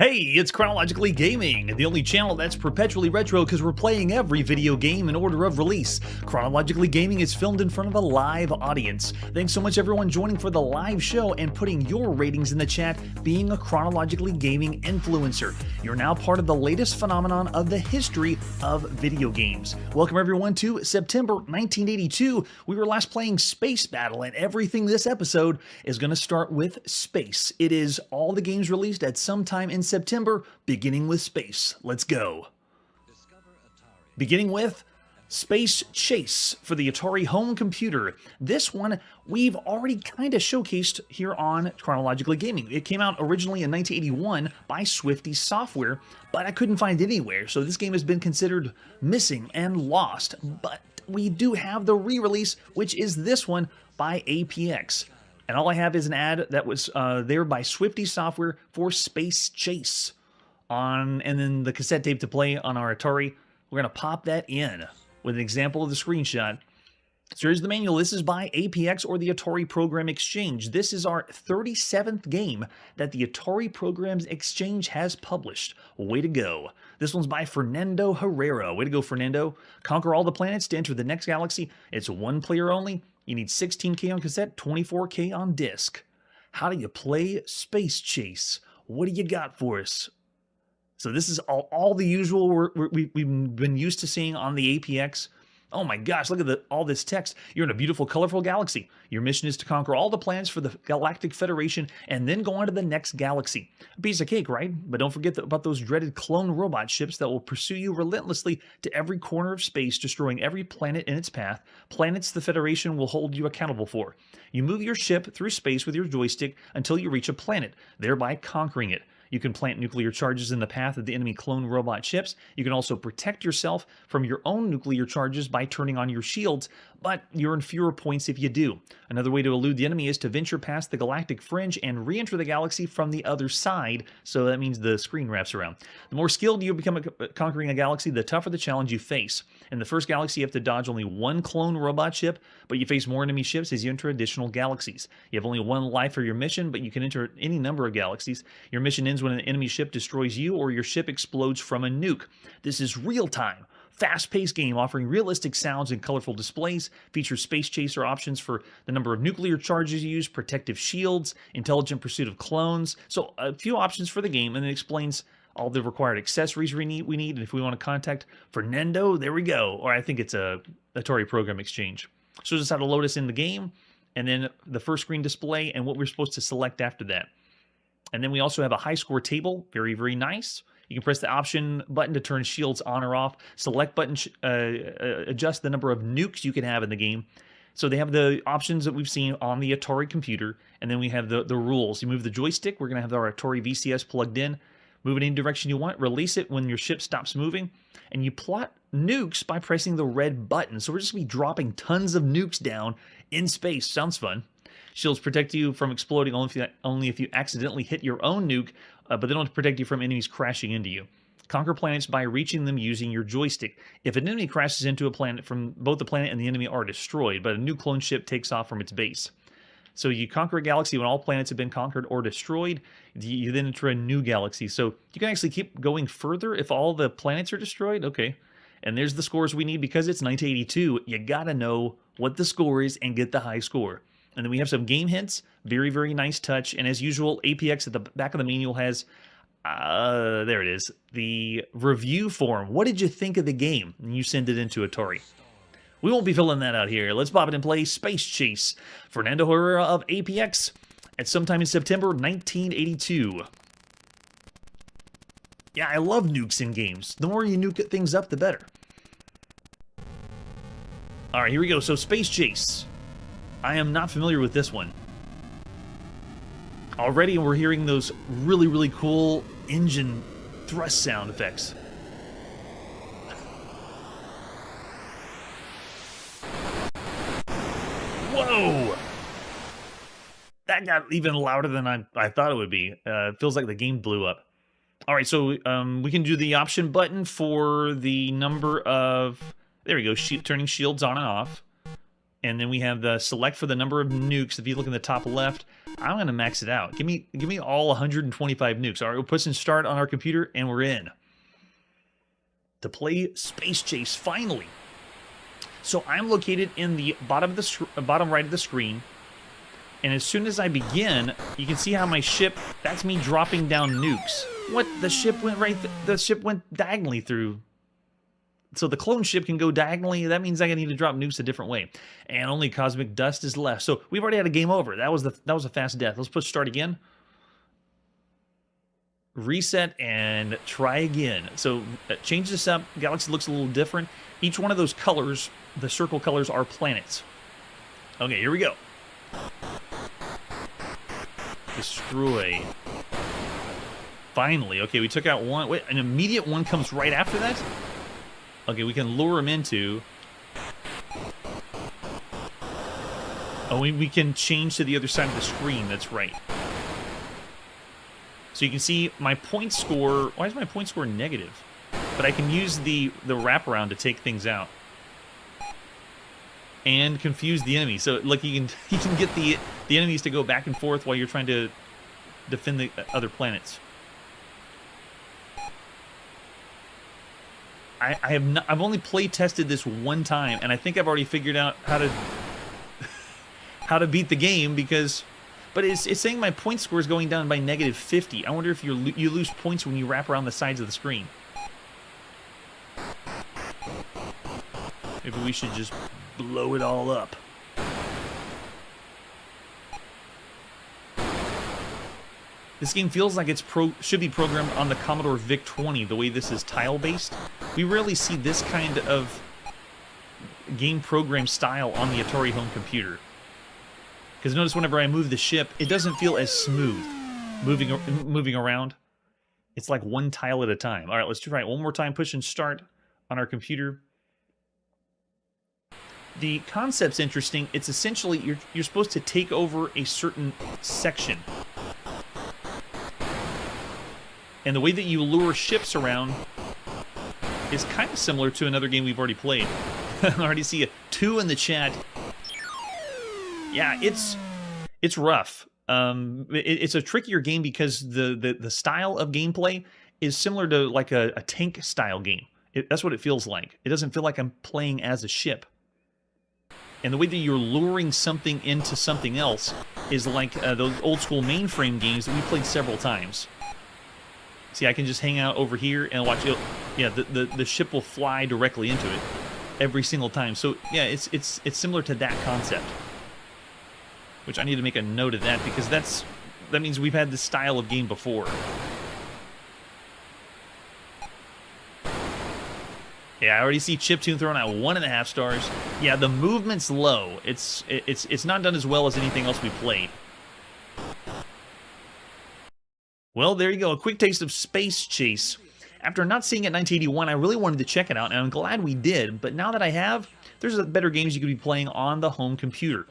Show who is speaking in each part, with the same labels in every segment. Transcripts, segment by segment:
Speaker 1: Hey, it's Chronologically Gaming, the only channel that's perpetually retro because we're playing every video game in order of release. Chronologically Gaming is filmed in front of a live audience. Thanks so much everyone joining for the live show and putting your ratings in the chat, being a Chronologically Gaming influencer. You're now part of the latest phenomenon of the history of video games. Welcome everyone to September 1982. We were last playing Space Battle, and everything this episode is going to start with space. It is all the games released at some time in September, beginning with space. Let's go. Beginning with Space Chase for the Atari home computer. This one we've already kind of showcased here on Chronologically Gaming. It came out originally in 1981 by Swifty Software, but I couldn't find it anywhere, so this game has been considered missing and lost. But we do have the re-release, which is this one by APX. And all I have is an ad that was there by Swifty Software for Space Chase. And then the cassette tape to play on our Atari. We're going to pop that in with an example of the screenshot. So here's the manual. This is by APX, or the Atari Program Exchange. This is our 37th game that the Atari Programs Exchange has published. Way to go. This one's by Fernando Herrera. Way to go, Fernando. Conquer all the planets to enter the next galaxy. It's one player only. You need 16K on cassette, 24K on disc. How do you play Space Chase? What do you got for us? So this is all the usual we've been used to seeing on the APX. Oh my gosh, look at all this text. You're in a beautiful, colorful galaxy. Your mission is to conquer all the planets for the Galactic Federation and then go on to the next galaxy. A piece of cake, right? But don't forget about those dreaded clone robot ships that will pursue you relentlessly to every corner of space, destroying every planet in its path. Planets the Federation will hold you accountable for. You move your ship through space with your joystick until you reach a planet, thereby conquering it. You can plant nuclear charges in the path of the enemy clone robot ships. You can also protect yourself from your own nuclear charges by turning on your shields, but you earn fewer points if you do. Another way to elude the enemy is to venture past the galactic fringe and re-enter the galaxy from the other side, so that means the screen wraps around. The more skilled you become at conquering a galaxy, the tougher the challenge you face. In the first galaxy, you have to dodge only one clone robot ship, but you face more enemy ships as you enter additional galaxies. You have only one life for your mission, but you can enter any number of galaxies. Your mission ends when an enemy ship destroys you or your ship explodes from a nuke. This is real-time, fast-paced game offering realistic sounds and colorful displays, features space chaser options for the number of nuclear charges you use, protective shields, intelligent pursuit of clones. So a few options for the game, and it explains all the required accessories we need. And if we want to contact Fernando, there we go. Or I think it's a Atari Program Exchange. So just how to load us in the game, and then the first screen display and what we're supposed to select after that. And then we also have a high score table. Very, very nice. You can press the option button to turn shields on or off. Select button adjust the number of nukes you can have in the game. So they have the options that we've seen on the Atari computer. And then we have the rules. You move the joystick. We're going to have our Atari VCS plugged in. Move it any direction you want. Release it when your ship stops moving. And you plot nukes by pressing the red button. So we're just going to be dropping tons of nukes down in space. Sounds fun. Shields protect you from exploding only if you accidentally hit your own nuke, but they don't protect you from enemies crashing into you. Conquer planets by reaching them using your joystick. If an enemy crashes into a planet, from both the planet and the enemy are destroyed, but a new clone ship takes off from its base. So you conquer a galaxy when all planets have been conquered or destroyed. You then enter a new galaxy. So you can actually keep going further if all the planets are destroyed. Okay. And there's the scores we need. Because it's 1982, you gotta know what the score is and get the high score. And then we have some game hints. Very, very nice touch. And as usual, APX at the back of the manual has, there it is, the review form. What did you think of the game? And you send it into Atari. We won't be filling that out here. Let's pop it and play Space Chase. Fernando Herrera of APX at sometime in September 1982. Yeah, I love nukes in games. The more you nuke things up, the better. All right, here we go. So Space Chase. I am not familiar with this one. Already we're hearing those really, really cool engine thrust sound effects. Whoa! That got even louder than I thought it would be. It feels like the game blew up. All right, so we can do the option button for the number of... There we go, turning shields on and off. And then we have the select for the number of nukes. If you look in the top left, I'm going to max it out. Give me all 125 nukes. All right, we're pushing start on our computer, and we're in. To play Space Chase, finally. So I'm located in the bottom right of the screen, and as soon as I begin, you can see how my ship, that's me dropping down nukes. What? The ship went the ship went diagonally through. So the clone ship can go diagonally. That means I need to drop nukes a different way. And only cosmic dust is left. So we've already had a game over. That was a fast death. Let's push start again. Reset and try again. So change this up. Galaxy looks a little different. Each one of those colors, the circle colors, are planets. Okay, here we go. Destroy. Finally. Okay, we took out one. Wait, an immediate one comes right after that? Okay, we can lure him into... Oh, we can change to the other side of the screen. That's right. So you can see my point score... Why is my point score negative? But I can use the wraparound to take things out. And confuse the enemy. So, like, you can get the enemies to go back and forth while you're trying to defend the other planets. I've only play tested this one time, and I think I've already figured out how to beat the game because, but it's saying my point score is going down by -50. I wonder if you lose points when you wrap around the sides of the screen. Maybe we should just blow it all up. This game feels like should be programmed on the Commodore VIC-20, the way this is tile-based. We rarely see this kind of game program style on the Atari home computer. Because notice whenever I move the ship, it doesn't feel as smooth moving around. It's like one tile at a time. All right, let's try it one more time. Push and start on our computer. The concept's interesting. It's essentially you're supposed to take over a certain section. And the way that you lure ships around is kind of similar to another game we've already played. I already see a 2 in the chat. Yeah, it's rough. It's a trickier game because the style of gameplay is similar to like a tank style game. That's what it feels like. It doesn't feel like I'm playing as a ship. And the way that you're luring something into something else is like those old school mainframe games that we played several times. See, I can just hang out over here and watch it. Yeah, the ship will fly directly into it every single time. So yeah, it's similar to that concept. Which I need to make a note of that because that means we've had this style of game before. Yeah, I already see Chiptune throwing out 1.5 stars. Yeah, the movement's low. It's not done as well as anything else we played. Well, there you go, a quick taste of Space Chase. After not seeing it in 1981, I really wanted to check it out, and I'm glad we did. But now that I have, there's better games you could be playing on the home computer.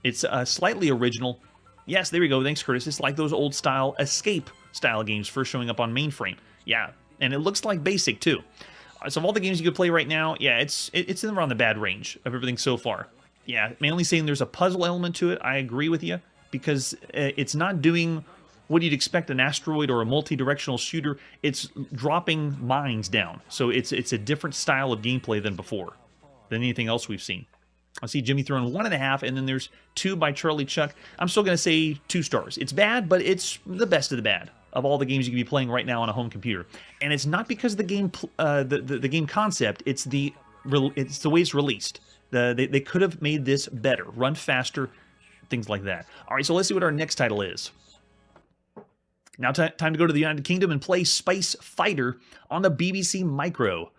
Speaker 1: It's slightly original. Yes, there we go. Thanks, Curtis. It's like those old-style escape-style games first showing up on mainframe. Yeah, and it looks like basic, too. So of all the games you could play right now, yeah, it's in around the bad range of everything so far. Yeah, mainly saying there's a puzzle element to it. I agree with you, because it's not doing what you'd expect an asteroid or a multi-directional shooter. It's dropping mines down. So it's a different style of gameplay than before, than anything else we've seen. I see Jimmy throwing 1.5, and then there's 2 by Charlie Chuck. I'm still going to say 2 stars. It's bad, but it's the best of the bad of all the games you can be playing right now on a home computer. And it's not because of the game, the game concept. It's the way it's released. They could have made this better, run faster, things like that. All right, so let's see what our next title is. Now time to go to the United Kingdom and play Space Fighter on the BBC Micro.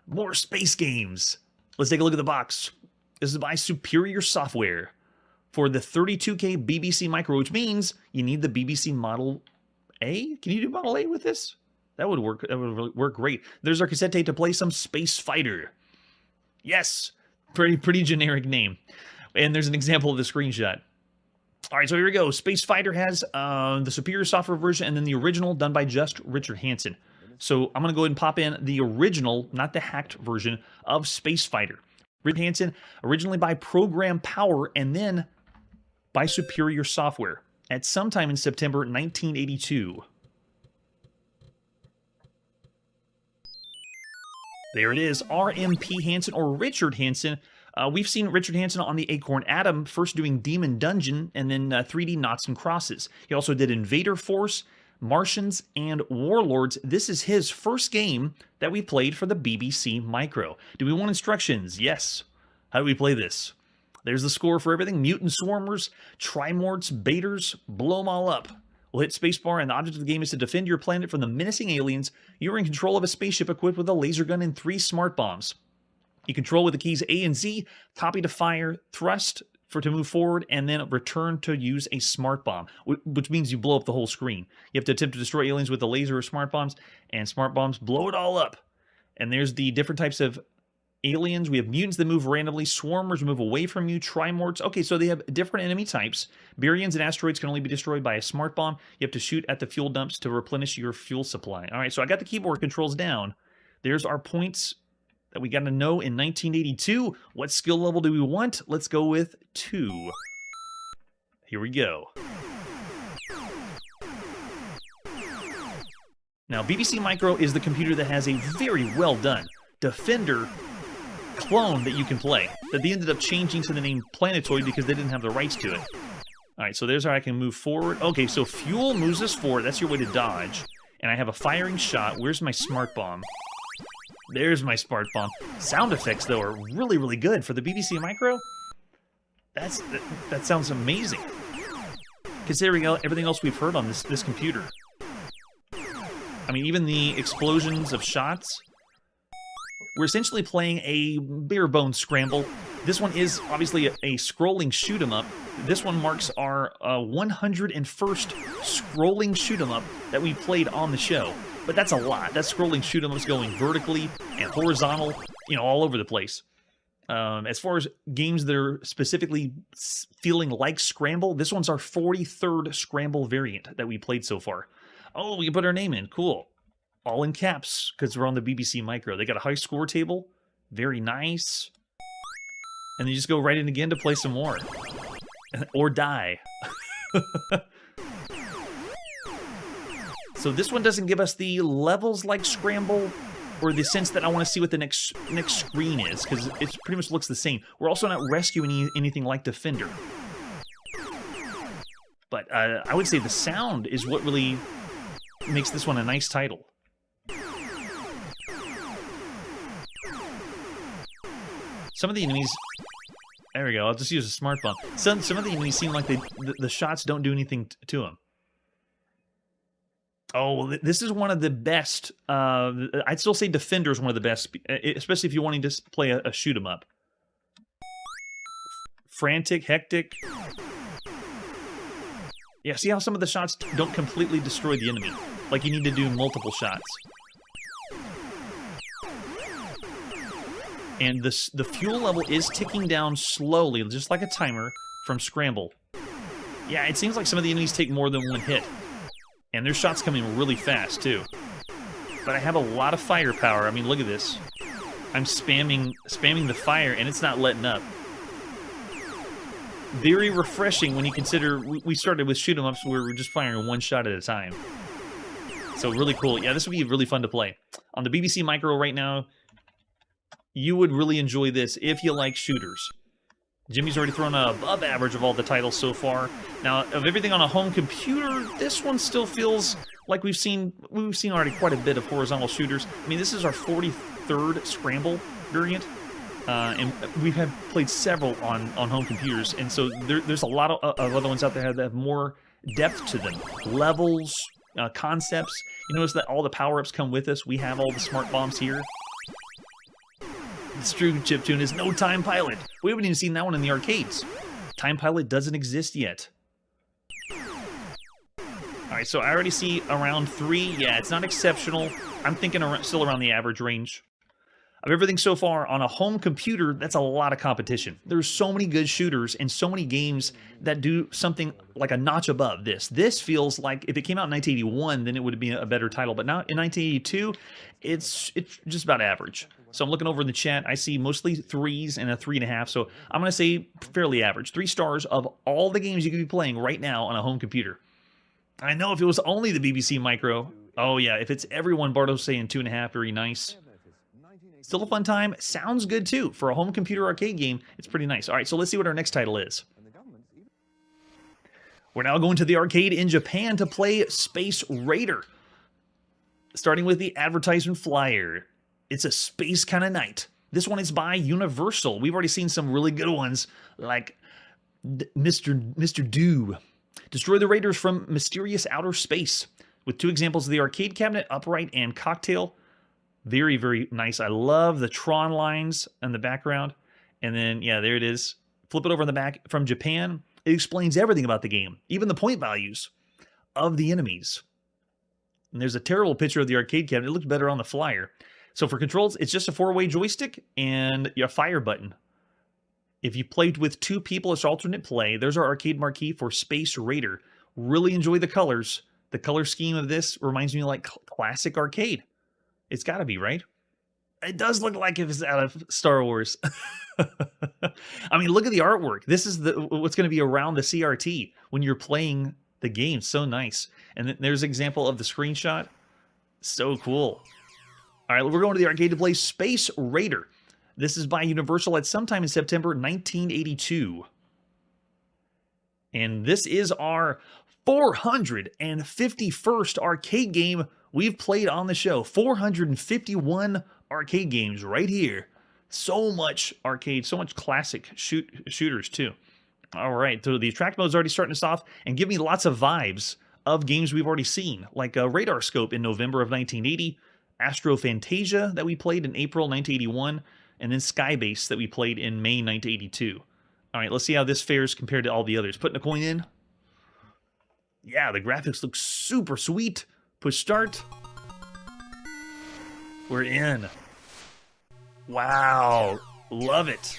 Speaker 1: More space games. Let's take a look at the box. This is by Superior Software for the 32K BBC Micro, which means you need the BBC Model A. Can you do Model A with this? That would work. That would work great. There's our cassette tape to play some Space Fighter. Yes, pretty generic name. And there's an example of the screenshot. All right, so here we go. Space Fighter has the Superior Software version and then the original done by just Richard Hansen. So I'm going to go ahead and pop in the original, not the hacked version, of Space Fighter. Richard Hansen, originally by Program Power and then by Superior Software. at sometime in September 1982. There it is, R.M.P. Hansen, or Richard Hansen. We've seen Richard Hansen on the Acorn Atom, first doing Demon Dungeon, and then 3D Noughts and Crosses. He also did Invader Force, Martians, and Warlords. This is his first game that we played for the BBC Micro. Do we want instructions? Yes. How do we play this? There's the score for everything. Mutant Swarmers, Trimorts, Baiters, blow them all up. We'll hit spacebar, and the object of the game is to defend your planet from the menacing aliens. You're in control of a spaceship equipped with a laser gun and 3 smart bombs. You control with the keys A and Z, copy to fire, thrust to move forward, and then return to use a smart bomb, which means you blow up the whole screen. You have to attempt to destroy aliens with the laser or smart bombs, and smart bombs blow it all up. And there's the different types of aliens. We have mutants that move randomly, swarmers move away from you, trimorts. Okay, so they have different enemy types. Baryons and asteroids can only be destroyed by a smart bomb. You have to shoot at the fuel dumps to replenish your fuel supply. All right, so I got the keyboard controls down. There's our points that we got to know in 1982. What skill level do we want? Let's go with 2. Here we go. Now, BBC Micro is the computer that has a very well done Defender clone that you can play, that they ended up changing to the name Planetoid because they didn't have the rights to it. Alright, so there's how I can move forward. Okay, so fuel moves us forward. That's your way to dodge. And I have a firing shot. Where's my smart bomb? There's my smart bomb. Sound effects, though, are really, really good. For the BBC Micro, that sounds amazing. Considering everything else we've heard on this computer. I mean, even the explosions of shots. We're essentially playing a bare bones scramble. This one is obviously a scrolling shoot 'em up. This one marks our 101st scrolling shoot 'em up that we played on the show. But that's a lot. That scrolling shoot 'em ups going vertically and horizontal, all over the place. As far as games that are specifically feeling like Scramble, this one's our 43rd Scramble variant that we played so far. Oh, we can put our name in. Cool. All in caps, because we're on the BBC Micro. They got a high score table. Very nice. And then you just go right in again to play some more. Or die. So this one doesn't give us the levels like Scramble, or the sense that I want to see what the next screen is, because it pretty much looks the same. We're also not rescuing anything like Defender. But I would say the sound is what really makes this one a nice title. Some of the enemies... There we go, I'll just use a smart bomb. Some of the enemies seem like the shots don't do anything to them. Oh, this is one of the best. I'd still say Defender is one of the best, especially if you're wanting to play a shoot 'em up. Frantic, hectic. Yeah, see how some of the shots don't completely destroy the enemy? Like you need to do multiple shots. And the fuel level is ticking down slowly, just like a timer from Scramble. Yeah, it seems like some of the enemies take more than one hit. And their shots coming really fast, too. But I have a lot of firepower. I mean, look at this. I'm spamming the fire, and it's not letting up. Very refreshing when you consider we started with shoot 'em ups where we're just firing one shot at a time. So really cool. Yeah, this would be really fun to play. On the BBC Micro right now, you would really enjoy this if you like shooters. Jimmy's already thrown an above average of all the titles so far. Now, of everything on a home computer, this one still feels like we've seen already quite a bit of horizontal shooters. I mean, this is our 43rd Scramble variant, and we have played several on home computers, and so there's a lot of other ones out there that have more depth to them. Levels, concepts. You notice that all the power-ups come with us. We have all the smart bombs here. It's true, Chiptune is no Time Pilot. We haven't even seen that one in the arcades. Time Pilot doesn't exist yet. Alright, so I already see around 3. Yeah, it's not exceptional. I'm thinking still around the average range. Of everything so far, on a home computer, that's a lot of competition. There's so many good shooters and so many games that do something like a notch above this. This feels like, if it came out in 1981, then it would be a better title. But now, in 1982, it's just about average. So I'm looking over in the chat. I see mostly 3s and a 3.5. So I'm going to say fairly average. 3 stars of all the games you could be playing right now on a home computer. I know if it was only the BBC Micro. Oh yeah, if it's everyone, Barto's saying 2.5, very nice. Still a fun time. Sounds good too. For a home computer arcade game, it's pretty nice. All right, so let's see what our next title is. We're now going to the arcade in Japan to play Space Raider. Starting with the advertisement flyer. It's a space kind of night. This one is by Universal. We've already seen some really good ones, like Mr. Do. Destroy the Raiders from mysterious outer space. With 2 examples of the arcade cabinet, upright and cocktail. Very, very nice. I love the Tron lines in the background. And then, yeah, there it is. Flip it over in the back. From Japan, it explains everything about the game, even the point values of the enemies. And there's a terrible picture of the arcade cabinet. It looks better on the flyer. So for controls, it's just a 4-way joystick and a fire button. If you played with 2 people as alternate play, there's our arcade marquee for Space Raider. Really enjoy the colors. The color scheme of this reminds me of like classic arcade. It's got to be, right? It does look like it's out of Star Wars. I mean, look at the artwork. This is what's going to be around the CRT when you're playing the game. So nice. And then there's an example of the screenshot. So cool. All right, we're going to the arcade to play Space Raider. This is by Universal at sometime in September 1982. And this is our 451st arcade game we've played on the show. 451 arcade games right here. So much arcade, so much classic shooters too. All right, so the attract mode is already starting us off and give me lots of vibes of games we've already seen, like Radar Scope in November of 1980, Astro Fantasia that we played in April 1981, and then Skybase that we played in May 1982. All right, let's see how this fares compared to all the others. Putting a coin in. Yeah, the graphics look super sweet. Push start. We're in. Wow, love it.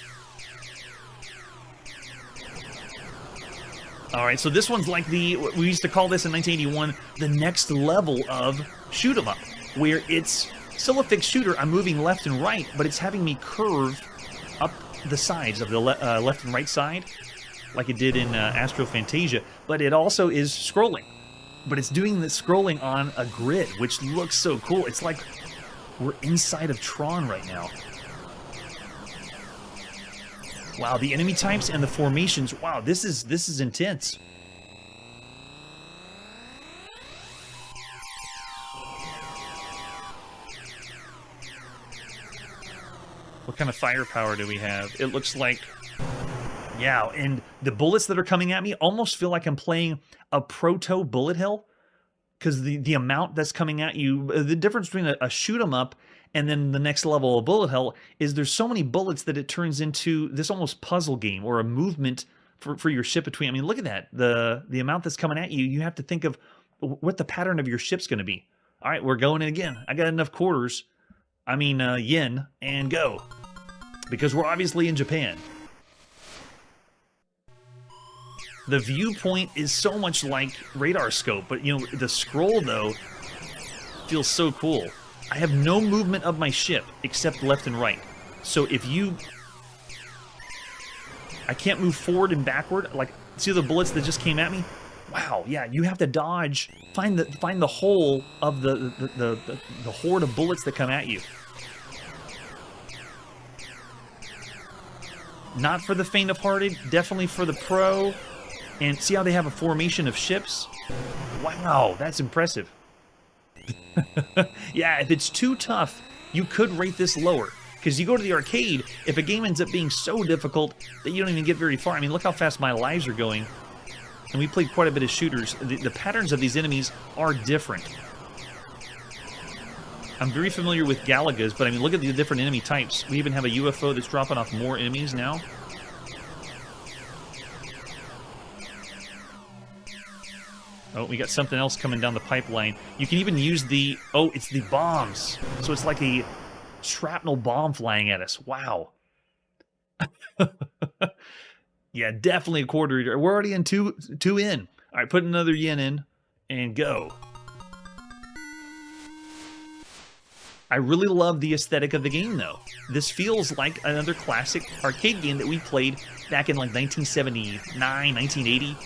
Speaker 1: All right, so this one's like we used to call this in 1981, the next level of shoot 'em up, where it's still a fixed shooter. I'm moving left and right, but it's having me curve up the sides of the left and right side, like it did in Astro Fantasia. But it also is scrolling, but it's doing the scrolling on a grid, which looks so cool. It's like we're inside of Tron right now. Wow, the enemy types and the formations. Wow, this is intense. What kind of firepower do we have? It looks like, yeah, and the bullets that are coming at me almost feel like I'm playing a proto bullet hell, because the amount that's coming at you, the difference between a shoot 'em up and then the next level of bullet hell is there's so many bullets that it turns into this almost puzzle game or a movement for your ship between. I mean, look at that. The amount that's coming at you, you have to think of what the pattern of your ship's going to be. All right, we're going in again. I got enough quarters, yen, and go. Because we're obviously in Japan. The viewpoint is so much like Radar Scope, but the scroll though feels so cool. I have no movement of my ship except left and right. So I can't move forward and backward. Like, see the bullets that just came at me? Wow, yeah, you have to dodge, find the hole of the horde of bullets that come at you. Not for the faint of hearted, definitely for the pro. And see how they have a formation of ships? Wow, that's impressive. Yeah, if it's too tough, you could rate this lower. Because you go to the arcade, if a game ends up being so difficult that you don't even get very far. I mean, look how fast my lives are going. And we played quite a bit of shooters. The patterns of these enemies are different. I'm very familiar with Galaga's, but I mean, look at the different enemy types. We even have a UFO that's dropping off more enemies now. Oh, we got something else coming down the pipeline. You can even use it's the bombs. So it's like a shrapnel bomb flying at us. Wow. Yeah, definitely a quarter. We're already in two in. All right, put another yen in and go. I really love the aesthetic of the game, though. This feels like another classic arcade game that we played back in like 1979, 1980.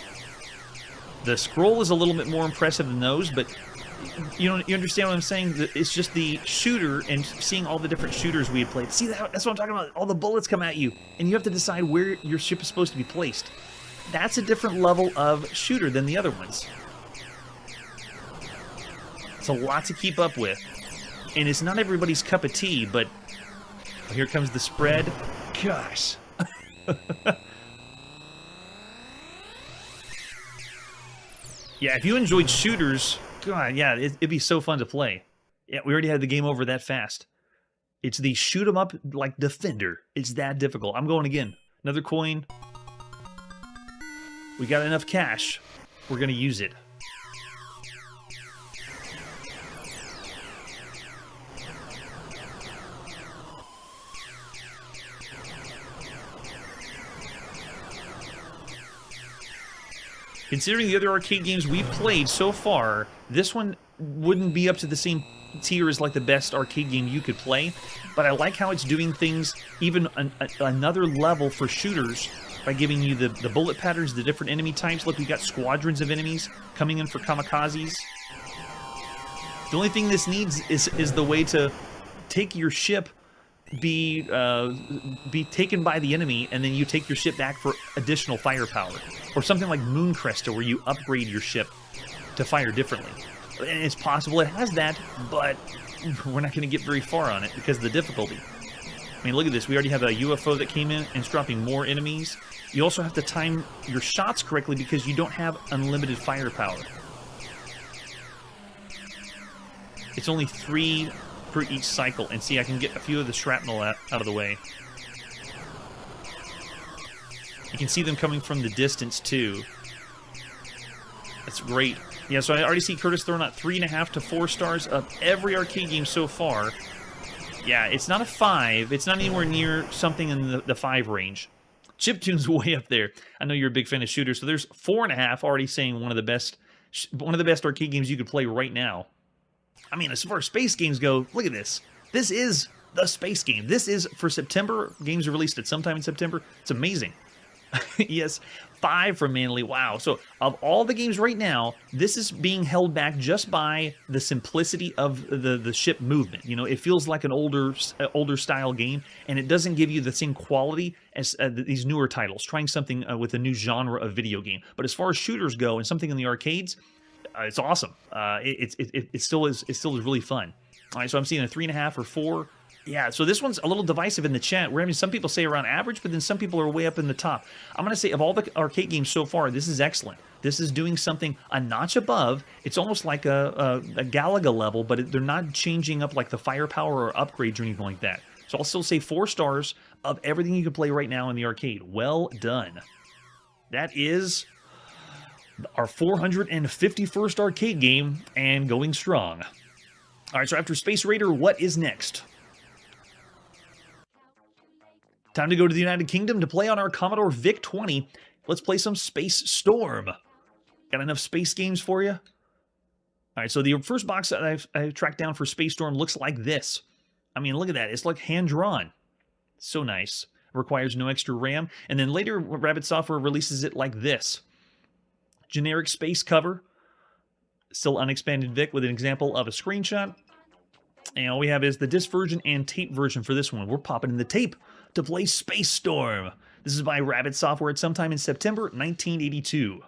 Speaker 1: The scroll is a little bit more impressive than those, but you understand what I'm saying? It's just the shooter and seeing all the different shooters we had played. See, that's what I'm talking about. All the bullets come at you, and you have to decide where your ship is supposed to be placed. That's a different level of shooter than the other ones. It's a lot to keep up with. And it's not everybody's cup of tea, but here comes the spread. Gosh. Yeah, if you enjoyed shooters, God, yeah, it'd be so fun to play. Yeah, we already had the game over that fast. It's the shoot 'em up like Defender. It's that difficult. I'm going again. Another coin. We got enough cash. We're going to use it. Considering the other arcade games we've played so far, this one wouldn't be up to the same tier as like the best arcade game you could play, but I like how it's doing things even another level for shooters by giving you the bullet patterns, the different enemy types. Look, we got squadrons of enemies coming in for kamikazes. The only thing this needs is the way to take your ship, be taken by the enemy, and then you take your ship back for additional firepower. Or something like Mooncrester, where you upgrade your ship to fire differently. And it's possible it has that, but we're not going to get very far on it because of the difficulty. I mean, look at this. We already have a UFO that came in and it's dropping more enemies. You also have to time your shots correctly because you don't have unlimited firepower. It's only 3 per each cycle. And see, I can get a few of the shrapnel out of the way. You can see them coming from the distance, too. That's great. Yeah, so I already see Curtis throwing out 3.5 to 4 stars of every arcade game so far. Yeah, it's not a 5. It's not anywhere near something in the 5 range. Chiptune's way up there. I know you're a big fan of shooters, so there's 4.5 already saying one of the best arcade games you could play right now. I mean, as far as space games go, look at this. This is the space game. This is for September. Games are released at sometime in September. It's amazing. Yes, 5 from Manly. Wow. So of all the games right now, this is being held back just by the simplicity of the ship movement. You know, it feels like an older style game, and it doesn't give you the same quality as these newer titles, trying something with a new genre of video game. But as far as shooters go and something in the arcades, it's awesome. It still is really fun. All right, so I'm seeing a 3.5 or 4. Yeah, so this one's a little divisive in the chat. We're having some people say around average, but then some people are way up in the top. I'm going to say of all the arcade games so far, this is excellent. This is doing something a notch above. It's almost like a Galaga level, but they're not changing up like the firepower or upgrades or anything like that. So I'll still say 4 stars of everything you can play right now in the arcade. Well done. That is our 451st arcade game and going strong. All right, so after Space Raider, what is next? Time to go to the United Kingdom to play on our Commodore VIC-20. Let's play some Space Storm. Got enough space games for you? All right, so the first box that I've tracked down for Space Storm looks like this. I mean, look at that. It's like hand-drawn. So nice. Requires no extra RAM. And then later, Rabbit Software releases it like this. Generic space cover. Still unexpanded VIC with an example of a screenshot. And all we have is the disc version and tape version for this one. We're popping in the tape to play Space Storm. This is by Rabbit Software at sometime in September 1982.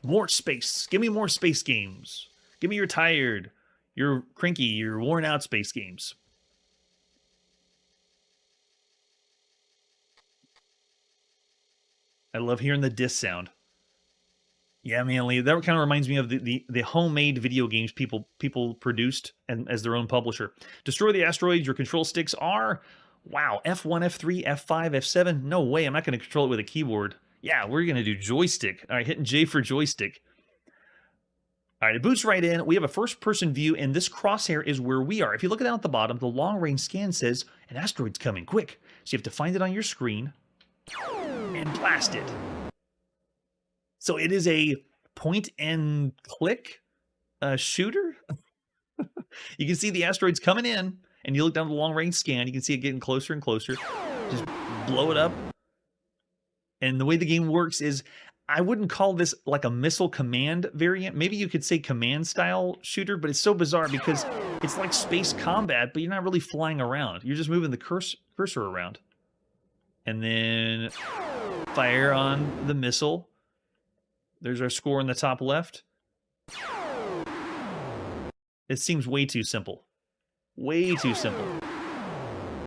Speaker 1: More space. Give me more space games. Give me your tired, your cranky, your worn out space games. I love hearing the disc sound. Yeah, Manly, that kind of reminds me of the homemade video games people produced and as their own publisher. Destroy the asteroids. Your control sticks are, wow, F1, F3, F5, F7. No way, I'm not going to control it with a keyboard. Yeah, we're going to do joystick. All right, hitting J for joystick. All right, it boots right in. We have a first-person view, and this crosshair is where we are. If you look down at the bottom, the long-range scan says, an asteroid's coming, quick. So you have to find it on your screen and blast it. So it is a point-and-click shooter? You can see the asteroids coming in, and you look down the long-range scan, you can see it getting closer and closer. Just blow it up. And the way the game works is, I wouldn't call this like a missile command variant. Maybe you could say command style shooter, but it's so bizarre because it's like space combat, but you're not really flying around. You're just moving the cursor around. And then fire on the missile. There's our score in the top left. It seems way too simple. Way too simple. I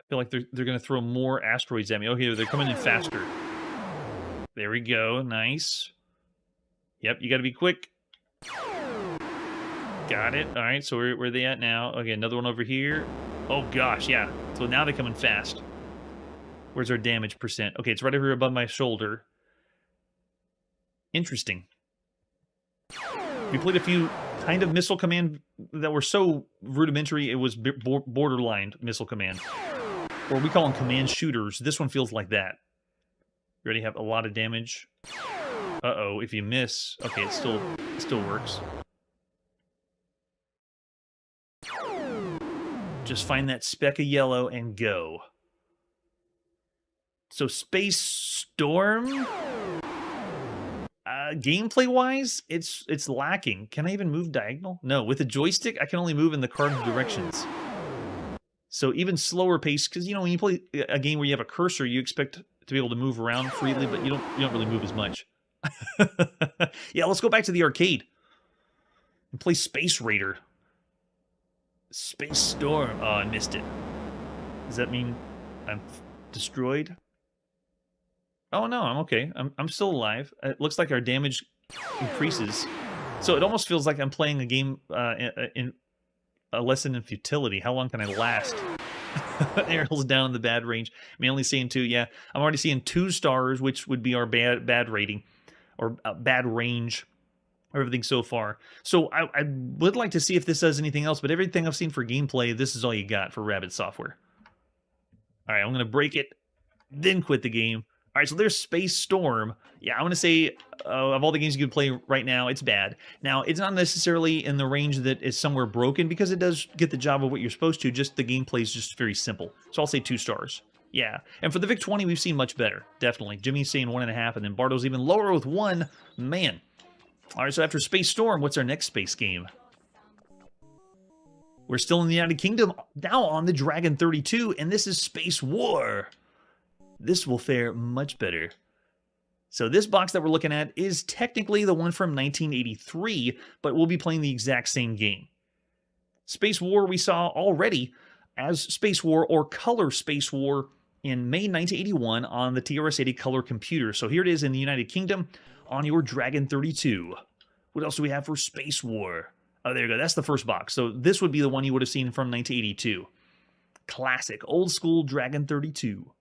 Speaker 1: feel like they're going to throw more asteroids at me. Okay, they're coming in faster. There we go. Nice. Yep, you got to be quick. Got it. All right, so where are they at now? Okay, another one over here. Oh, gosh, yeah. So now they're coming fast. Where's our damage percent? Okay, it's right over here above my shoulder. Interesting. We played a few kind of missile command that were so rudimentary, it was borderline missile command. Or we call them command shooters. This one feels like that. You already have a lot of damage. Uh-oh, if you miss... Okay, it still works. Just find that speck of yellow and go. So Space Storm... gameplay-wise, it's lacking. Can I even move diagonal? No, with a joystick, I can only move in the cardinal directions. So even slower pace, because, you know, when you play a game where you have a cursor, you expect to be able to move around freely, but you don't really move as much. Yeah, let's go back to the arcade and play Space Raider. Space Storm. Oh, I missed it. Does that mean I'm destroyed? Oh no, I'm okay. I'm still alive. It looks like our damage increases, so it almost feels like I'm playing a game in a lesson in futility. How long can I last? Ariel's down in the bad range. I'm only seeing 2. Yeah, I'm already seeing 2 stars, which would be our bad rating or bad range. Everything so far. So I would like to see if this does anything else, but everything I've seen for gameplay, this is all you got for Rabbit Software. All right, I'm gonna break it, then quit the game. All right, so there's Space Storm. Yeah, I want to say of all the games you can play right now, it's bad. Now, it's not necessarily in the range that is somewhere broken because it does get the job of what you're supposed to. Just the gameplay is just very simple. So I'll say 2 stars. Yeah, and for the VIC-20, we've seen much better, definitely. Jimmy's saying 1.5, and then Barto's even lower with 1. Man. All right, so after Space Storm, what's our next space game? We're still in the United Kingdom, now on the Dragon 32, and this is Space War. This will fare much better. So this box that we're looking at is technically the one from 1983, but we'll be playing the exact same game. Space War we saw already as Space War or Color Space War in May 1981 on the TRS-80 Color computer. So here it is in the United Kingdom on your Dragon 32. What else do we have for Space War? Oh, there you go. That's the first box. So this would be the one you would have seen from 1982. Classic, old school Dragon 32.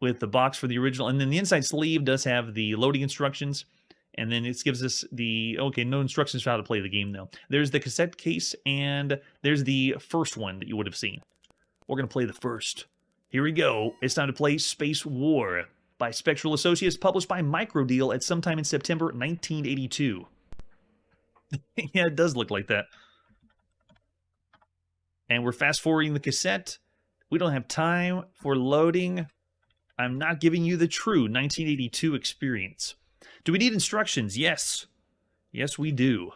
Speaker 1: With the box for the original. And then the inside sleeve does have the loading instructions. And then it gives us the... Okay, no instructions for how to play the game, though. There's the cassette case, and there's the first one that you would have seen. We're going to play the first. Here we go. It's time to play Space War by Spectral Associates, published by Microdeal at sometime in September 1982. Yeah, it does look like that. And we're fast-forwarding the cassette. We don't have time for loading. I'm not giving you the true 1982 experience. Do we need instructions? Yes. Yes, we do.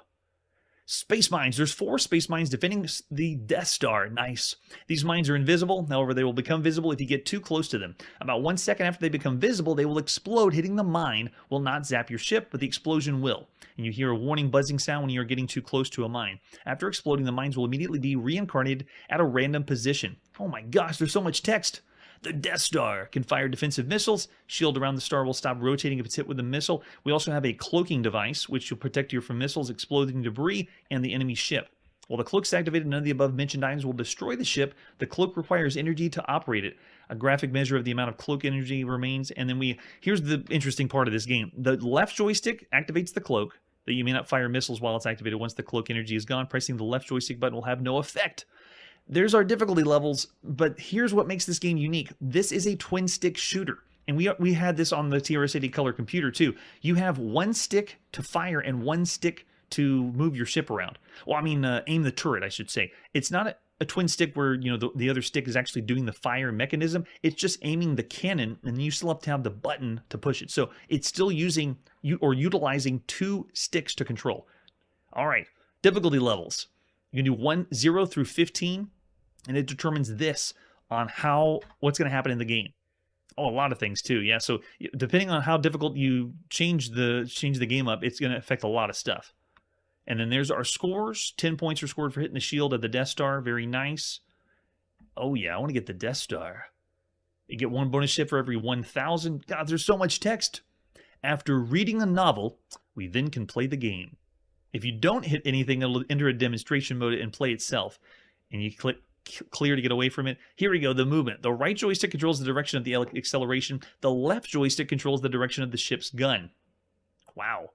Speaker 1: Space mines. There's 4 space mines defending the Death Star. Nice. These mines are invisible. However, they will become visible if you get too close to them. About 1 second after they become visible, they will explode. Hitting the mine will not zap your ship, but the explosion will. And you hear a warning buzzing sound when you are getting too close to a mine. After exploding, the mines will immediately be reincarnated at a random position. Oh my gosh, there's so much text. The Death Star can fire defensive missiles. Shield around the star will stop rotating if it's hit with a missile. We also have a cloaking device, which will protect you from missiles, exploding debris, and the enemy ship. While the cloak's activated, none of the above mentioned items will destroy the ship. The cloak requires energy to operate it. A graphic measure of the amount of cloak energy remains. And then here's the interesting part of this game. The left joystick activates the cloak, that you may not fire missiles while it's activated. Once the cloak energy is gone, pressing the left joystick button will have no effect. There's our difficulty levels, but here's what makes this game unique. This is a twin-stick shooter, and we had this on the TRS-80 Color computer too. You have 1 stick to fire and 1 stick to move your ship around. Well, I mean, aim the turret, I should say. It's not a twin stick where, you know, the other stick is actually doing the fire mechanism. It's just aiming the cannon, and you still have to have the button to push it. So it's still using or utilizing 2 sticks to control. All right, difficulty levels. You can do 1, 0 through 15, and it determines this on what's going to happen in the game. Oh, a lot of things too. Yeah, so depending on how difficult you change the game up, it's going to affect a lot of stuff. And then there's our scores. 10 points are scored for hitting the shield of the Death Star. Very nice. Oh yeah, I want to get the Death Star. You get 1 bonus ship for every 1,000. God, there's so much text. After reading a novel, we then can play the game. If you don't hit anything, it'll enter a demonstration mode and play itself. And you click clear to get away from it. Here we go, the movement. The right joystick controls the direction of the acceleration. The left joystick controls the direction of the ship's gun. Wow.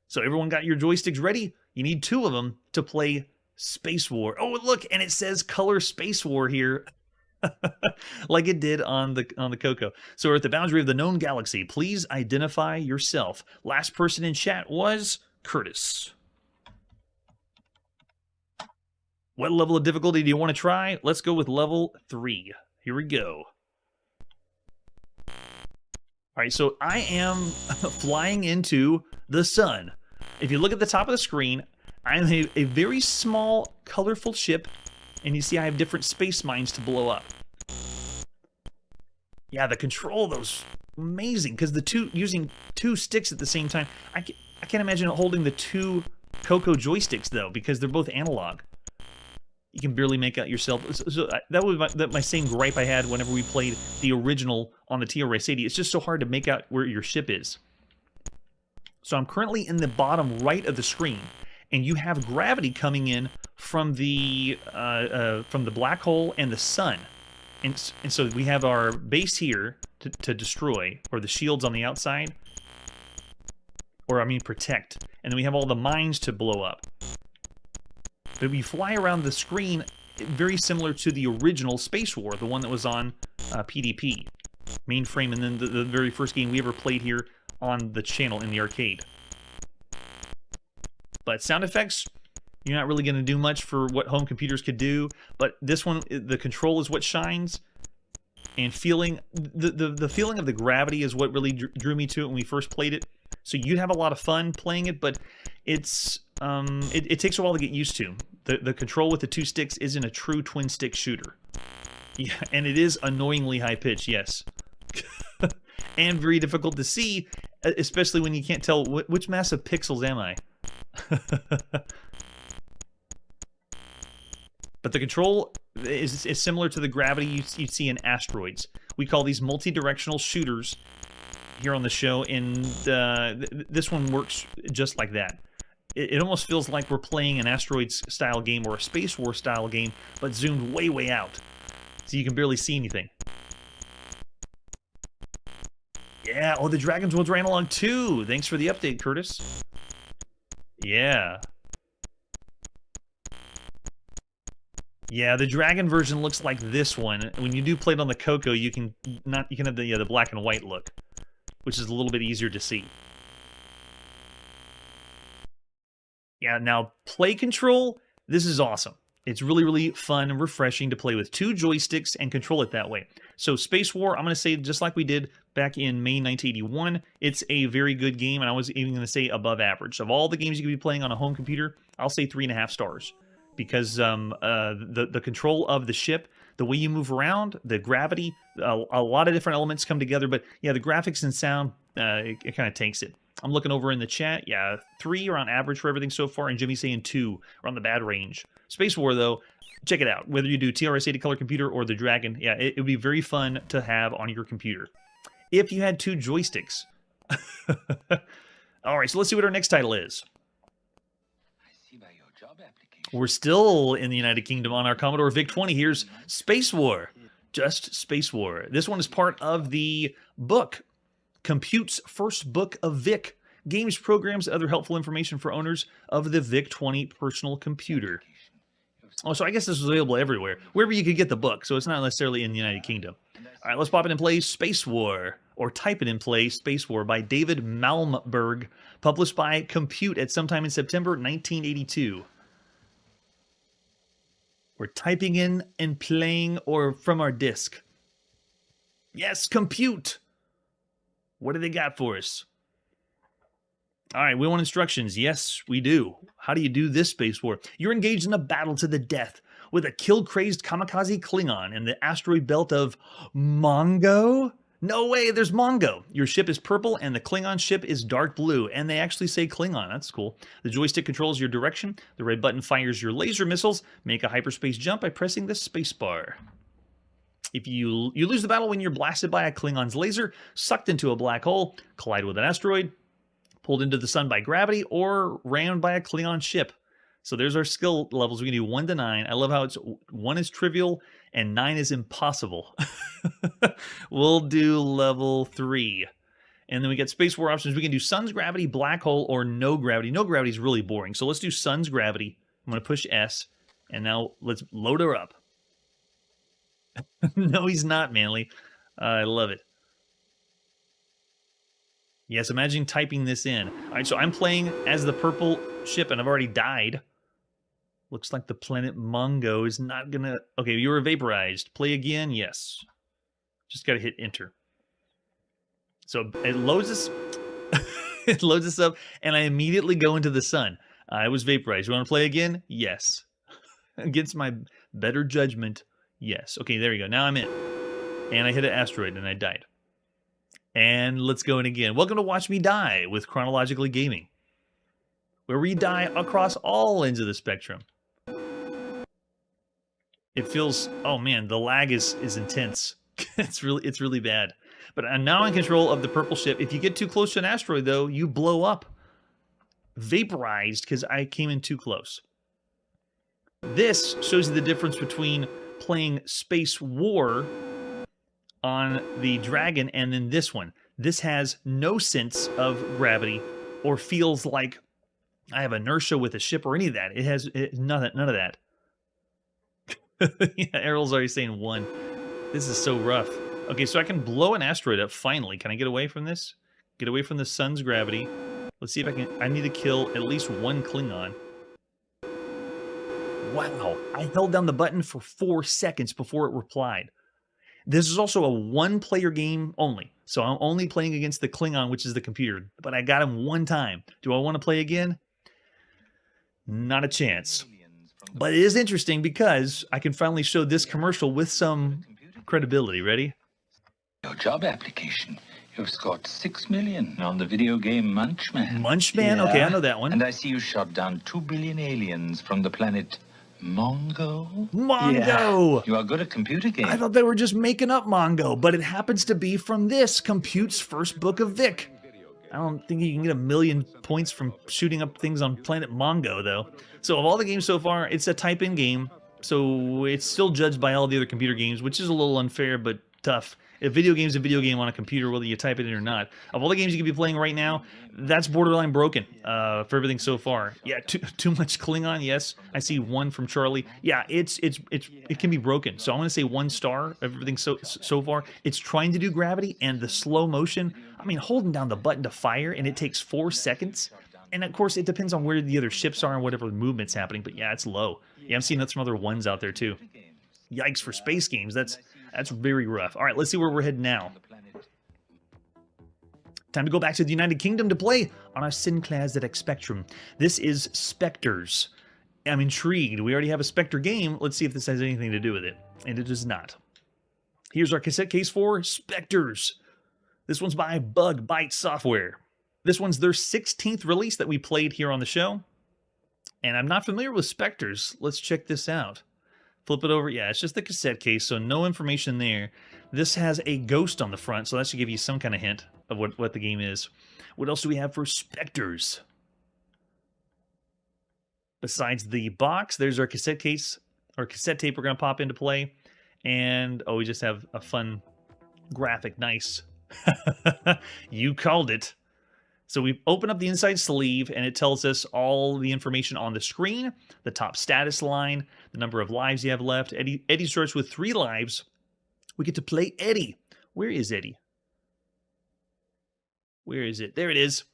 Speaker 1: So everyone got your joysticks ready? You need 2 of them to play Space War. Oh, look, and it says Color Space War here. Like it did on the Coco. So we're at the boundary of the known galaxy. Please identify yourself. Last person in chat was Curtis. What level of difficulty do you want to try? Let's go with level 3. Here we go. All right, so I am flying into the sun. If you look at the top of the screen, I'm a very small, colorful ship, and you see I have different space mines to blow up. Yeah, the control of those, amazing, because using 2 sticks at the same time. I can't imagine holding the 2 Coco joysticks, though, because they're both analog. You can barely make out yourself. So that was my same gripe I had whenever we played the original on the TRS-80. It's just so hard to make out where your ship is. So I'm currently in the bottom right of the screen, and you have gravity coming in from the black hole and the sun. And so we have our base here to destroy, or the shields on the outside, or I mean protect. And then we have all the mines to blow up. But we fly around the screen very similar to the original Space War, the one that was on PDP, mainframe, and then the very first game we ever played here on the channel in the arcade. But sound effects, you're not really going to do much for what home computers could do, but this one, the control is what shines, and feeling the feeling of the gravity is what really drew me to it when we first played it. So you'd have a lot of fun playing it, but it's it takes a while to get used to. The control with the 2 sticks isn't a true twin stick shooter. Yeah, and it is annoyingly high pitched, yes. And very difficult to see, especially when you can't tell which mass of pixels am I. But the control is similar to the gravity you'd see in asteroids. We call these multi-directional shooters here on the show, and this one works just like that. It almost feels like we're playing an asteroids-style game or a Space War-style game, but zoomed way, way out. So you can barely see anything. Yeah, oh, the Dragon's World analog too. Thanks for the update, Curtis. Yeah. Yeah, the Dragon version looks like this one. When you do play it on the Coco, you can have the black and white look, which is a little bit easier to see. Yeah, now play control, this is awesome. It's really, really fun and refreshing to play with 2 joysticks and control it that way. So Space War, I'm going to say just like we did back in May 1981, it's a very good game, and I was even going to say above average. Of all the games you could be playing on a home computer, I'll say 3.5 stars. Because the control of the ship, the way you move around, the gravity, a lot of different elements come together. But yeah, the graphics and sound, it kind of takes it. I'm looking over in the chat. Yeah, 3 are on average for everything so far, and Jimmy's saying 2 are on the bad range. Space War, though, check it out. Whether you do TRS-80 color computer or the Dragon, yeah, it would be very fun to have on your computer. If you had 2 joysticks. All right, so let's see what our next title is. We're still in the United Kingdom on our Commodore VIC-20. Here's Space War. Just Space War. This one is part of the book, Compute's First Book of VIC. Games, programs, other helpful information for owners of the VIC-20 personal computer. Oh, so I guess this was available everywhere, wherever you could get the book. So it's not necessarily in the United Kingdom. All right, let's pop it in play. Space War, or type it in play. Space War by David Malmberg, published by Compute at sometime in September 1982. We're typing in and playing, or from our disk. Yes, Compute. What do they got for us? All right, we want instructions. Yes, we do. How do you do this, Space War? You're engaged in a battle to the death with a kill-crazed kamikaze Klingon in the asteroid belt of Mongo? No way, there's Mongo. Your ship is purple and the Klingon ship is dark blue, and they actually say Klingon. That's cool. The joystick controls your direction. The red button fires your laser missiles. Make a hyperspace jump by pressing the space bar. If you lose the battle when you're blasted by a Klingon's laser, sucked into a black hole, collide with an asteroid, pulled into the sun by gravity, or rammed by a Klingon ship. So there's our skill levels. We can do 1 to 9. I love how it's 1 is trivial and 9 is impossible. We'll do level 3. And then we get Space War options. We can do sun's gravity, black hole, or no gravity. No gravity is really boring. So let's do sun's gravity. I'm going to push S. And now let's load her up. No, he's not, Manly. I love it. Yes, imagine typing this in. All right, so I'm playing as the purple ship, and I've already died. Looks like the planet Mongo is not going to... Okay, you were vaporized. Play again? Yes. Just got to hit enter. So it loads us... it loads us up, and I immediately go into the sun. I was vaporized. You want to play again? Yes. Against my better judgment, yes. Okay, there you go. Now I'm in. And I hit an asteroid, and I died. And let's go in again. Welcome to Watch Me Die with Chronologically Gaming, where we die across all ends of the spectrum. It feels, oh man, the lag is intense. it's really bad. But I'm now in control of the purple ship. If you get too close to an asteroid, though, you blow up. Vaporized because I came in too close. This shows you the difference between playing Space War on the Dragon and then this one. This has no sense of gravity or feels like I have inertia with a ship or any of that. It has none of that. Yeah, Errol's already saying 1. This is so rough. Okay, so I can blow an asteroid up finally. Can I get away from this? Get away from the sun's gravity. Let's see if I can. I need to kill at least 1 Klingon. Wow, I held down the button for 4 seconds before it replied. This is also a 1-player game only. So I'm only playing against the Klingon, which is the computer. But I got him 1 time. Do I want to play again? Not a chance. But it is interesting because I can finally show this commercial with some credibility. Ready?
Speaker 2: Your job application. You've scored 6 million on the video game Munchman.
Speaker 1: Munchman?
Speaker 2: Yeah.
Speaker 1: Okay, I know that one.
Speaker 2: And I see you shot down 2 billion aliens from the planet Mongo.
Speaker 1: Mongo!
Speaker 2: Yeah. You are good at computer games.
Speaker 1: I thought they were just making up Mongo, but it happens to be from this, Compute's first book of Vic. I don't think you can get 1,000,000 points from shooting up things on planet Mongo, though. So of all the games so far, it's a type-in game, so it's still judged by all the other computer games, which is a little unfair, but tough. A video game is a video game on a computer, whether you type it in or not. Of all the games you could be playing right now, that's borderline broken for everything so far. Yeah, too much Klingon. Yes, I see 1 from Charlie. Yeah, it can be broken. So I'm going to say 1 star. Everything so far. It's trying to do gravity and the slow motion. I mean, holding down the button to fire and it takes 4 seconds. And of course, it depends on where the other ships are and whatever movement's happening. But yeah, it's low. Yeah, I'm seeing that some other 1s out there too. Yikes for space games. That's very rough. All right, let's see where we're heading now. Time to go back to the United Kingdom to play on our Sinclair ZX Spectrum. This is Spectres. I'm intrigued. We already have a Spectre game. Let's see if this has anything to do with it. And it does not. Here's our cassette case for Spectres. This one's by Bug Byte Software. This one's their 16th release that we played here on the show. And I'm not familiar with Spectres. Let's check this out. Flip it over. Yeah, it's just the cassette case, so no information there. This has a ghost on the front, so that should give you some kind of hint of what the game is. What else do we have for Spectres? Besides the box, there's our cassette case, or cassette tape we're going to pop into play. And, oh, we just have a fun graphic. Nice. You called it. So we open up the inside sleeve and it tells us all the information on the screen, the top status line, the number of lives you have left. Eddie starts with 3 lives. We get to play Eddie. Where is Eddie? Where is it? There it is.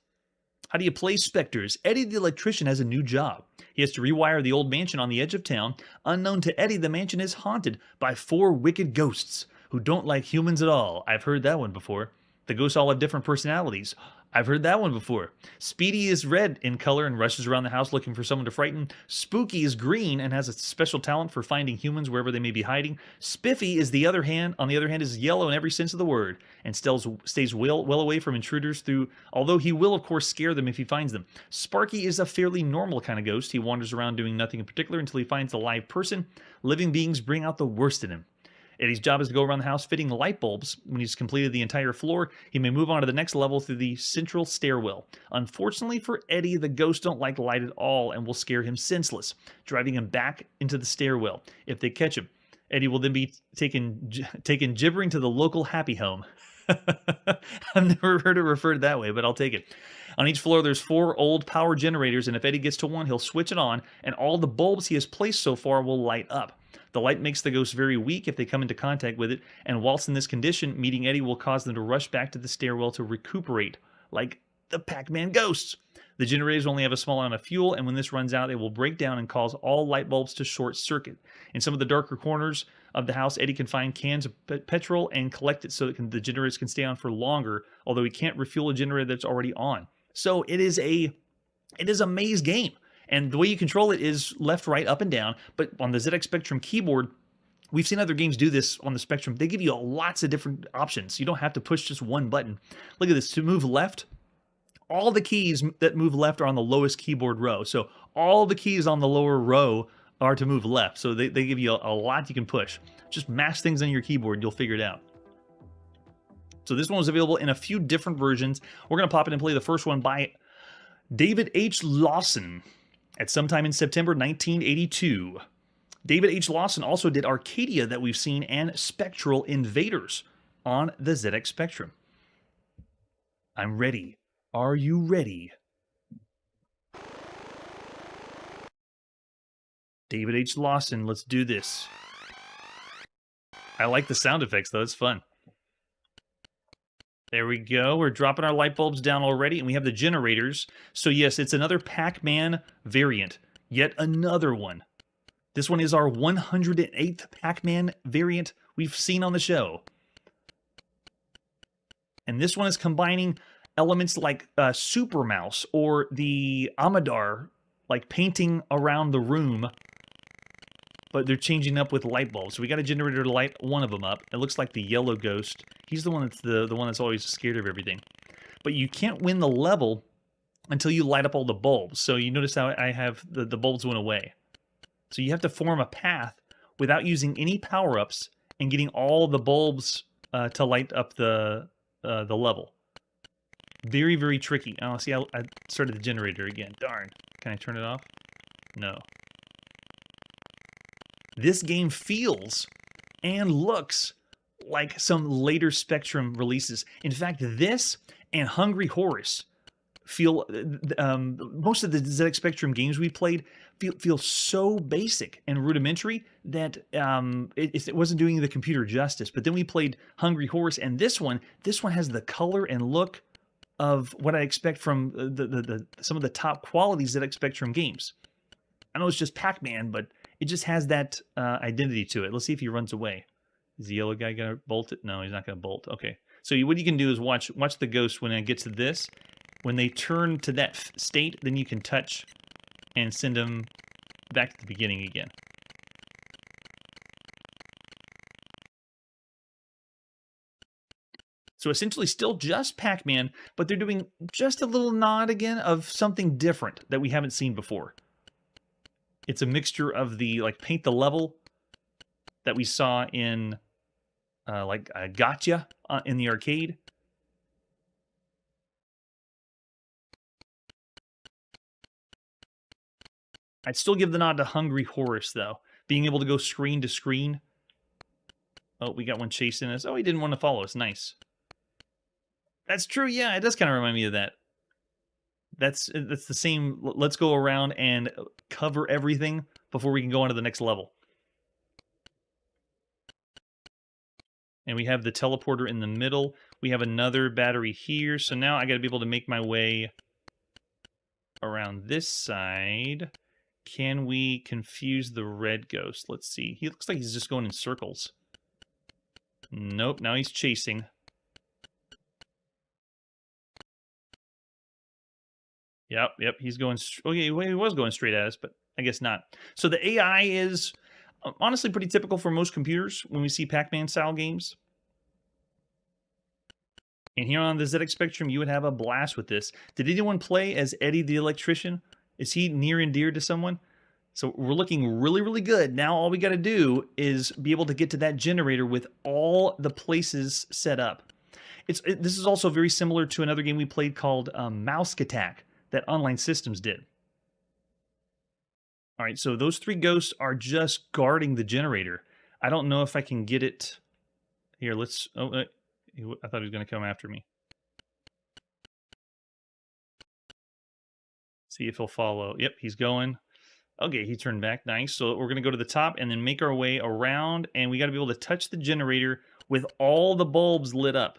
Speaker 1: How do you play specters? Eddie the electrician has a new job. He has to rewire the old mansion on the edge of town. Unknown to Eddie, the mansion is haunted by 4 wicked ghosts who don't like humans at all. I've heard that one before. The ghosts all have different personalities. I've heard that one before. Speedy is red in color and rushes around the house looking for someone to frighten. Spooky is green and has a special talent for finding humans wherever they may be hiding. Spiffy is on the other hand, is yellow in every sense of the word and stays well away from intruders although he will of course scare them if he finds them. Sparky is a fairly normal kind of ghost. He wanders around doing nothing in particular until he finds a live person. Living beings bring out the worst in him. Eddie's job is to go around the house fitting light bulbs. When he's completed the entire floor, he may move on to the next level through the central stairwell. Unfortunately for Eddie, the ghosts don't like light at all and will scare him senseless, driving him back into the stairwell if they catch him. Eddie will then be taken gibbering to the local happy home. I've never heard it referred that way, but I'll take it. On each floor, there's 4 old power generators, and if Eddie gets to one, he'll switch it on, and all the bulbs he has placed so far will light up. The light makes the ghosts very weak if they come into contact with it, and whilst in this condition, meeting Eddie will cause them to rush back to the stairwell to recuperate, like the Pac-Man ghosts. The generators only have a small amount of fuel, and when this runs out, they will break down and cause all light bulbs to short circuit. In some of the darker corners of the house, Eddie can find cans of petrol and collect it so that the generators can stay on for longer, although he can't refuel a generator that's already on. So it is a maze game. And the way you control it is left, right, up, and down. But on the ZX Spectrum keyboard, we've seen other games do this on the Spectrum. They give you lots of different options. You don't have to push just one button. Look at this. To move left, all the keys that move left are on the lowest keyboard row. So all the keys on the lower row are to move left. So they give you a lot you can push. Just mash things on your keyboard. You'll figure it out. So this one was available in a few different versions. We're going to pop in and play the first one by David H. Lawson at sometime in September 1982. David H. Lawson also did Arcadia that we've seen and Spectral Invaders on the ZX Spectrum. I'm ready. Are you ready? David H. Lawson, let's do this. I like the sound effects though, it's fun. There we go. We're dropping our light bulbs down already, and we have the generators. So yes, it's another Pac-Man variant. Yet another one. This one is our 108th Pac-Man variant we've seen on the show. And this one is combining elements like Super Mouse or the Amadar, like painting around the room. But they're changing up with light bulbs. So we got a generator to light one of them up. It looks like the yellow ghost. He's the one that's the one that's always scared of everything. But you can't win the level until you light up all the bulbs. So you notice how I have the bulbs went away. So you have to form a path without using any power-ups and getting all the bulbs to light up the level. Very, very tricky. Oh, see, I started the generator again. Darn. Can I turn it off? No. This game feels and looks like some later Spectrum releases. In fact, this and Hungry Horse feel... most of the ZX Spectrum games we played feel so basic and rudimentary that it wasn't doing the computer justice. But then we played Hungry Horse, and this one has the color and look of what I expect from some of the top quality ZX Spectrum games. I know it's just Pac-Man, but it just has that identity to it. Let's see if he runs away. Is the yellow guy going to bolt it? No, he's not going to bolt. Okay. So what you can do is watch the ghost when it gets to this. When they turn to that state, then you can touch and send them back to the beginning again. So essentially still just Pac-Man, but they're doing just a little nod again of something different that we haven't seen before. It's a mixture of the, like, paint the level that we saw in, Gotcha in the arcade. I'd still give the nod to Hungry Horse, though. Being able to go screen to screen. Oh, we got one chasing us. Oh, he didn't want to follow us. Nice. That's true, yeah. It does kind of remind me of that. That's the same. Let's go around and cover everything before we can go on to the next level. And we have the teleporter in the middle. We have another battery here. So now I got to be able to make my way around this side. Can we confuse the red ghost? Let's see. He looks like he's just going in circles. Nope, now he's chasing. Yep, he's going... Okay, well, he was going straight at us, but I guess not. So the AI is honestly pretty typical for most computers when we see Pac-Man style games. And here on the ZX Spectrum, you would have a blast with this. Did anyone play as Eddie the Electrician? Is he near and dear to someone? So we're looking really, really good. Now all we got to do is be able to get to that generator with all the places set up. This is also very similar to another game we played called Mouse Attack that Online Systems did. All right, so those three ghosts are just guarding the generator. I don't know if I can get it. Here, let's... Oh, I thought he was going to come after me. See if he'll follow. Yep, he's going. Okay, he turned back. Nice. So we're going to go to the top and then make our way around. And we got to be able to touch the generator with all the bulbs lit up.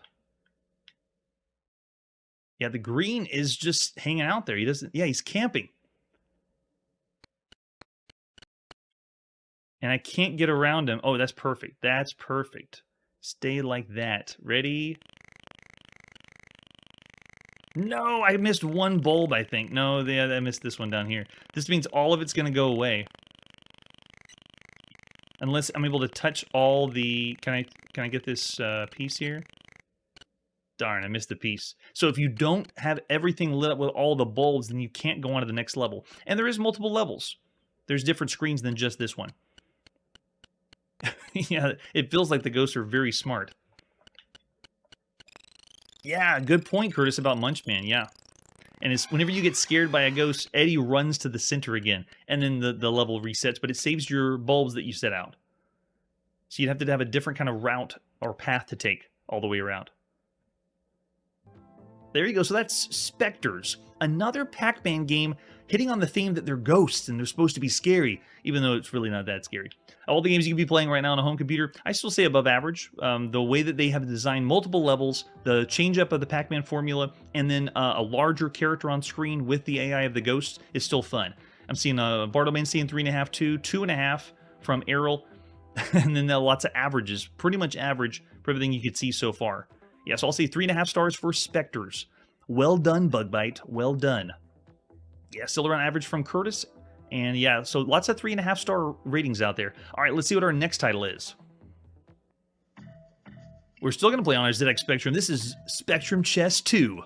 Speaker 1: Yeah, the green is just hanging out there. He doesn't... Yeah, he's camping. And I can't get around him. Oh, that's perfect. That's perfect. Stay like that. Ready? No, I missed one bulb, I think. No, I missed this one down here. This means all of it's going to go away. Unless I'm able to touch all the... Can I get this piece here? Darn, I missed the piece. So if you don't have everything lit up with all the bulbs, then you can't go on to the next level. And there is multiple levels. There's different screens than just this one. Yeah, it feels like the ghosts are very smart. Yeah, good point, Curtis, about Munchman, yeah. And it's whenever you get scared by a ghost, Eddie runs to the center again, and then the level resets, but it saves your bulbs that you set out. So you'd have to have a different kind of route or path to take all the way around. There you go, so that's Spectres. Another Pac-Man game hitting on the theme that they're ghosts and they're supposed to be scary, even though it's really not that scary. All the games you can be playing right now on a home computer, I still say above average. The way that they have designed multiple levels, the change-up of the Pac-Man formula, and then a larger character on screen with the AI of the ghosts is still fun. I'm seeing Bartleman seeing 3.5, 2.5 from Errol, and then lots of averages, pretty much average for everything you could see so far. Yeah, so I'll say 3.5 stars for Spectres. Well done, Bugbite. Well done. Yeah, still around average from Curtis. And yeah, so lots of 3.5 star ratings out there. All right, let's see what our next title is. We're still going to play on our ZX Spectrum. This is Spectrum Chess 2,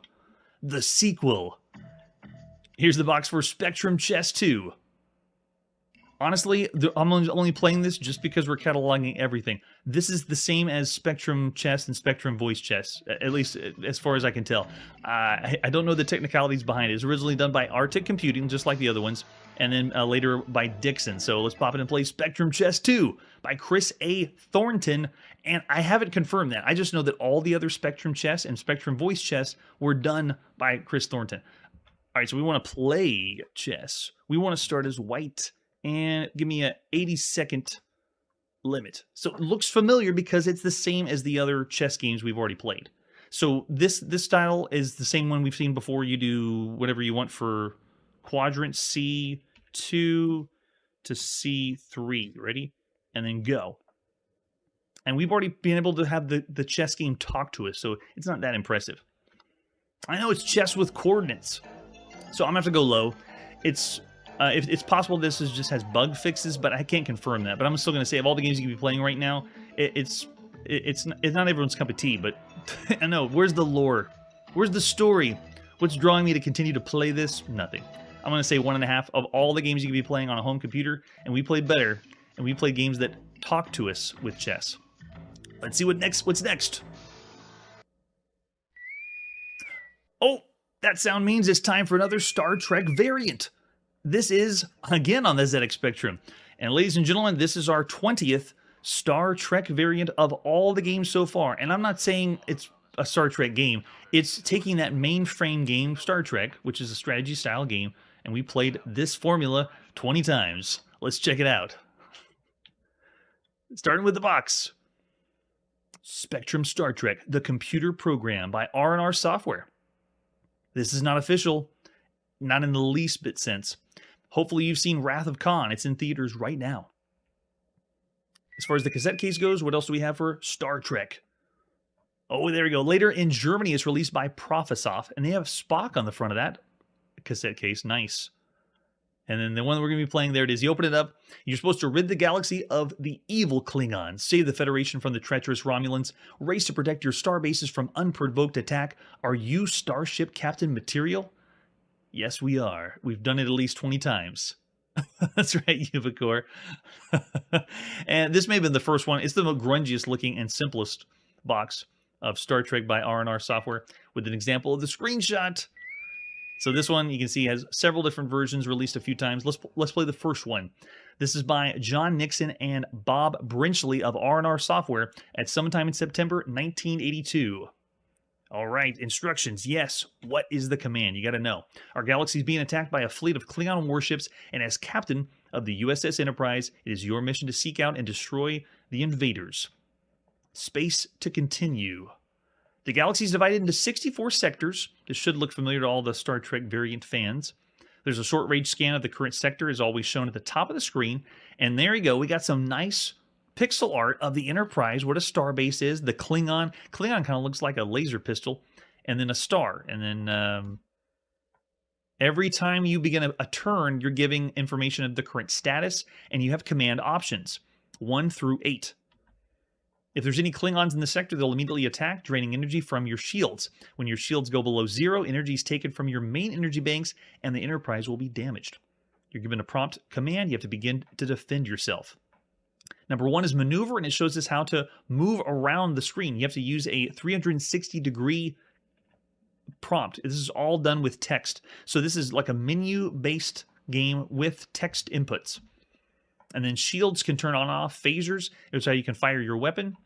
Speaker 1: the sequel. Here's the box for Spectrum Chess 2. Honestly, I'm only playing this just because we're cataloging everything. This is the same as Spectrum Chess and Spectrum Voice Chess, at least as far as I can tell. I don't know the technicalities behind it. It was originally done by Arctic Computing, just like the other ones, and then later by Dixon. So let's pop in and play Spectrum Chess 2 by Chris A. Thornton, and I haven't confirmed that. I just know that all the other Spectrum Chess and Spectrum Voice Chess were done by Chris Thornton. All right, so we want to play chess. We want to start as white. And give me a 80-second limit. So it looks familiar because it's the same as the other chess games we've already played. So this style is the same one we've seen before. You do whatever you want for quadrant C2 to C3. Ready? And then go. And we've already been able to have the chess game talk to us, so it's not that impressive. I know it's chess with coordinates. So I'm going to have to go low. It's possible this just has bug fixes, but I can't confirm that. But I'm still going to say, of all the games you can be playing right now, it's not everyone's cup of tea, but I know. Where's the lore? Where's the story? What's drawing me to continue to play this? Nothing. I'm going to say 1.5 of all the games you can be playing on a home computer, and we play better, and we play games that talk to us with chess. Let's see what's next. Oh, that sound means it's time for another Star Trek variant. This is, again, on the ZX Spectrum. And ladies and gentlemen, this is our 20th Star Trek variant of all the games so far. And I'm not saying it's a Star Trek game. It's taking that mainframe game, Star Trek, which is a strategy style game, and we played this formula 20 times. Let's check it out. Starting with the box. Spectrum Star Trek, the computer program by R&R Software. This is not official, not in the least bit sense. Hopefully you've seen Wrath of Khan. It's in theaters right now. As far as the cassette case goes, what else do we have for Star Trek? Oh, there we go. Later in Germany, it's released by Profisoft, and they have Spock on the front of that cassette case. Nice. And then the one that we're going to be playing, there it is. You open it up. You're supposed to rid the galaxy of the evil Klingons, save the Federation from the treacherous Romulans, race to protect your star bases from unprovoked attack. Are you Starship Captain material? Yes, we are. We've done it at least 20 times. That's right, Uvacor. And this may have been the first one. It's the most grungiest looking and simplest box of Star Trek by R&R Software, with an example of the screenshot. So this one, you can see, has several different versions released a few times. Let's play the first one. This is by John Nixon and Bob Brinchley of R&R Software at sometime in September 1982. All right, instructions. Yes, what is the command? You got to know. Our galaxy is being attacked by a fleet of Klingon warships, and as captain of the USS Enterprise, it is your mission to seek out and destroy the invaders. Space to continue. The galaxy is divided into 64 sectors. This should look familiar to all the Star Trek variant fans. There's a short-range scan of the current sector, is always shown at the top of the screen. And there you go. We got some nice pixel art of the Enterprise, what a starbase is. The Klingon kind of looks like a laser pistol. And then a star. And then every time you begin a turn, you're giving information of the current status. And you have command options, 1 through 8. If there's any Klingons in the sector, they'll immediately attack, draining energy from your shields. When your shields go below 0, energy is taken from your main energy banks, and the Enterprise will be damaged. You're given a prompt command. You have to begin to defend yourself. Number 1 is maneuver, and it shows us how to move around the screen. You have to use a 360-degree prompt. This is all done with text. So this is like a menu-based game with text inputs. And then shields can turn on and off. Phasers, it's how you can fire your weapon.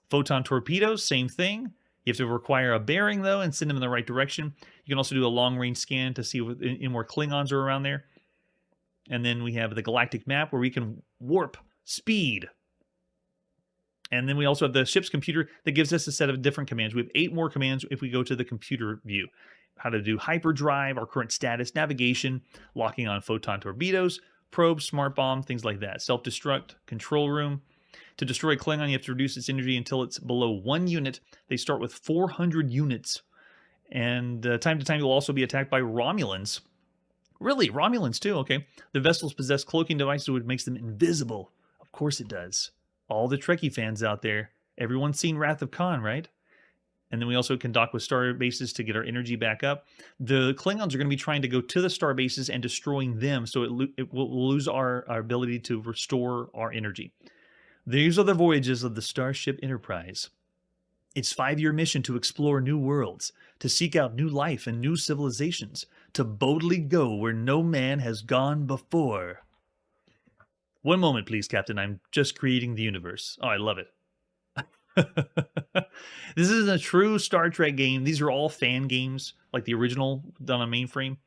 Speaker 1: Photon torpedoes, same thing. You have to require a bearing, though, and send them in the right direction. You can also do a long-range scan to see what any more Klingons are around there. And then we have the galactic map where we can warp speed. And then we also have the ship's computer that gives us a set of different commands. We have 8 more commands if we go to the computer view. How to do hyperdrive, our current status, navigation, locking on photon torpedoes, probe, smart bomb, things like that. Self-destruct, control room. To destroy Klingon, you have to reduce its energy until it's below 1 unit. They start with 400 units. And time to time, you'll also be attacked by Romulans. Really? Romulans too? Okay. The vessels possess cloaking devices which makes them invisible. Of course it does. All the Trekkie fans out there, everyone's seen Wrath of Khan, right? And then we also can dock with star bases to get our energy back up. The Klingons are going to be trying to go to the star bases and destroying them, so it will lose our ability to restore our energy. These are the voyages of the Starship Enterprise. Its 5-year mission to explore new worlds, to seek out new life and new civilizations, to boldly go where no man has gone before. One moment, please, Captain. I'm just creating the universe. Oh, I love it. This is a true Star Trek game. These are all fan games, like the original done on mainframe.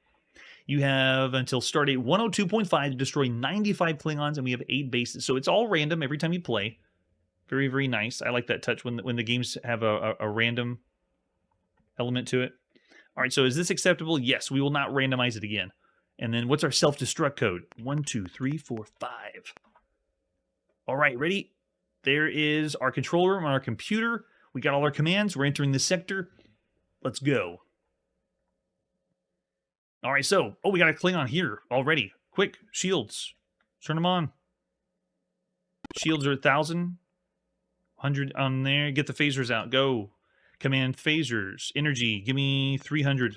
Speaker 1: You have until stardate 102.5 to destroy 95 Klingons, and we have 8 bases. So it's all random every time you play. Very, very nice. I like that touch when the games have a random element to it. All right, so is this acceptable? Yes, we will not randomize it again. And then what's our self-destruct code? 1, 2, 3, 4, 5. All right, ready? There is our control room on our computer. We got all our commands. We're entering this sector. Let's go. All right, so, we got a Klingon here already. Quick, shields. Turn them on. Shields are 1,000. 100 on there. Get the phasers out. Go. Command phasers. Energy. Give me 300.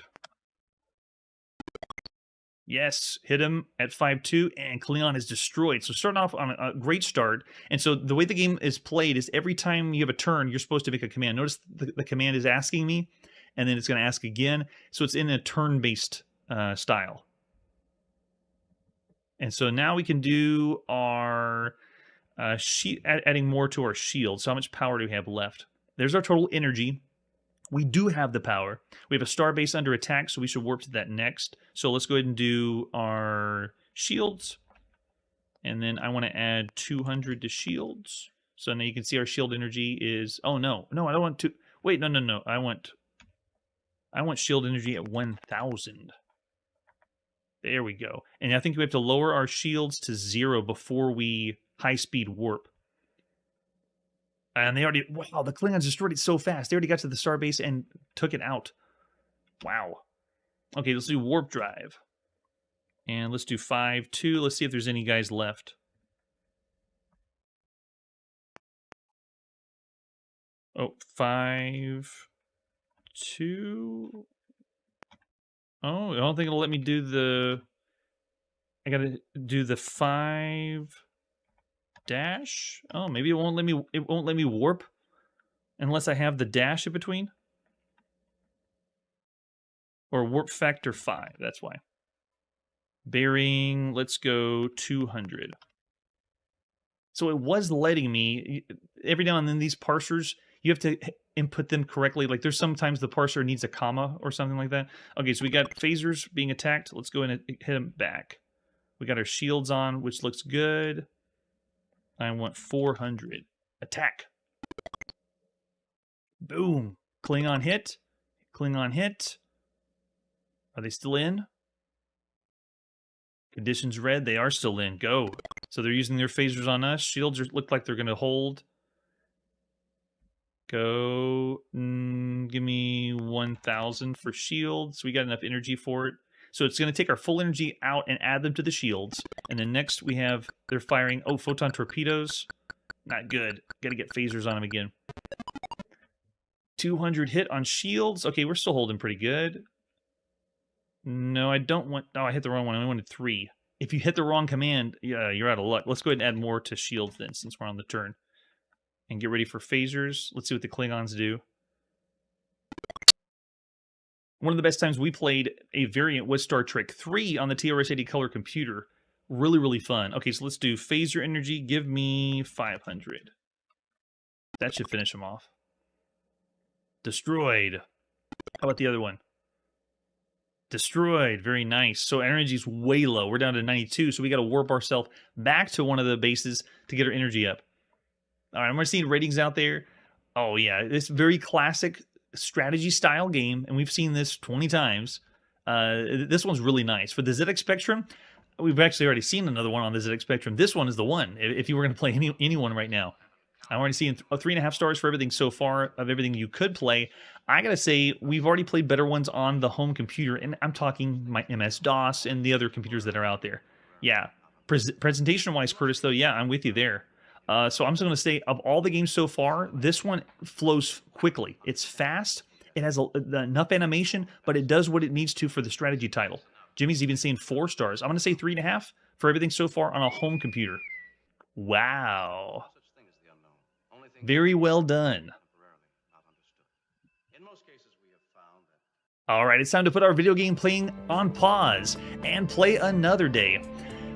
Speaker 1: Yes, hit him at 5-2, and Klingon is destroyed. So starting off on a great start. And so the way the game is played is every time you have a turn, you're supposed to make a command. Notice the command is asking me, and then it's going to ask again. So it's in a turn-based style. And so now we can do our adding more to our shield. So how much power do we have left? There's our total energy. We do have the power. We have a star base under attack, so we should warp to that next. So let's go ahead and do our shields. And then I want to add 200 to shields. So now you can see our shield energy is... Oh, no. No, I don't want to... Wait, no. I want shield energy at 1,000. There we go. And I think we have to lower our shields to 0 before we high-speed warp. And they already... Wow, the Klingons destroyed it so fast. They already got to the starbase and took it out. Wow. Okay, let's do warp drive. And let's do 5-2. Let's see if there's any guys left. Oh, 5-2. Oh, I don't think it'll let me do the... I gotta do the 5 dash. Oh, maybe it won't let me. It won't let me warp unless I have the dash in between. Or warp factor 5. That's why. Bearing. Let's go 200. So it was letting me every now and then. These parsers, you have to input them correctly. Like there's sometimes the parser needs a comma or something like that. Okay, so we got phasers being attacked. Let's go in and hit them back. We got our shields on, which looks good. I want 400. Attack. Boom. Klingon hit. Klingon hit. Are they still in? Conditions red. They are still in. Go. So they're using their phasers on us. Shields look like they're going to hold. Go. Give me 1,000 for shields. We got enough energy for it. So it's going to take our full energy out and add them to the shields. And then next we have, they're firing, oh, photon torpedoes. Not good. Got to get phasers on them again. 200 hit on shields. Okay, we're still holding pretty good. No, I don't want, oh, I hit the wrong one. I only wanted 3. If you hit the wrong command, yeah, you're out of luck. Let's go ahead and add more to shields then, since we're on the turn. And get ready for phasers. Let's see what the Klingons do. One of the best times we played a variant was Star Trek 3 on the TRS-80 color computer. Really, really fun. Okay, so let's do phaser energy. Give me 500. That should finish them off. Destroyed. How about the other one? Destroyed. Very nice. So energy's way low. We're down to 92, so we got to warp ourselves back to one of the bases to get our energy up. All right, I'm seeing ratings out there. Oh, yeah. It's very classic strategy style game, and we've seen this 20 times. This one's really nice. For the ZX Spectrum, we've actually already seen another one on the ZX Spectrum. This one is the one, if you were going to play anyone right now. I'm already seeing 3.5 stars for everything so far, of everything you could play. I gotta say, we've already played better ones on the home computer, and I'm talking my MS-DOS and the other computers that are out there. Yeah. Presentation-wise, Curtis, though, yeah, I'm with you there. So I'm just going to say, of all the games so far, this one flows quickly. It's fast. It has enough animation, but it does what it needs to for the strategy title. Jimmy's even saying 4 stars. I'm going to say 3.5 for everything so far on a home computer. Wow. Very well done. All right, it's time to put our video game playing on pause and play another day.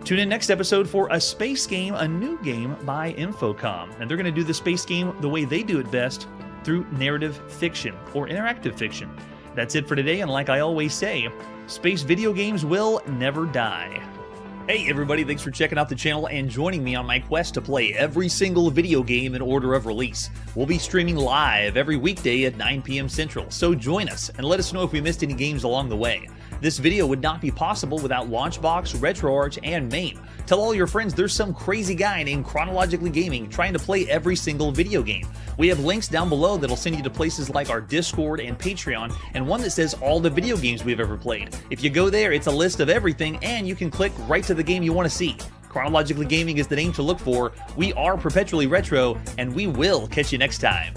Speaker 1: Tune in next episode for a space game, a new game by Infocom. And they're going to do the space game the way they do it best, through narrative fiction or interactive fiction. That's it for today, and like I always say, space video games will never die. Hey everybody, thanks for checking out the channel and joining me on my quest to play every single video game in order of release. We'll be streaming live every weekday at 9 p.m. Central, so join us and let us know if we missed any games along the way. This video would not be possible without Launchbox, RetroArch, and MAME. Tell all your friends there's some crazy guy named Chronologically Gaming trying to play every single video game. We have links down below that'll send you to places like our Discord and Patreon, and one that says all the video games we've ever played. If you go there, it's a list of everything, and you can click right to the game you want to see. Chronologically Gaming is the name to look for. We are perpetually retro, and we will catch you next time.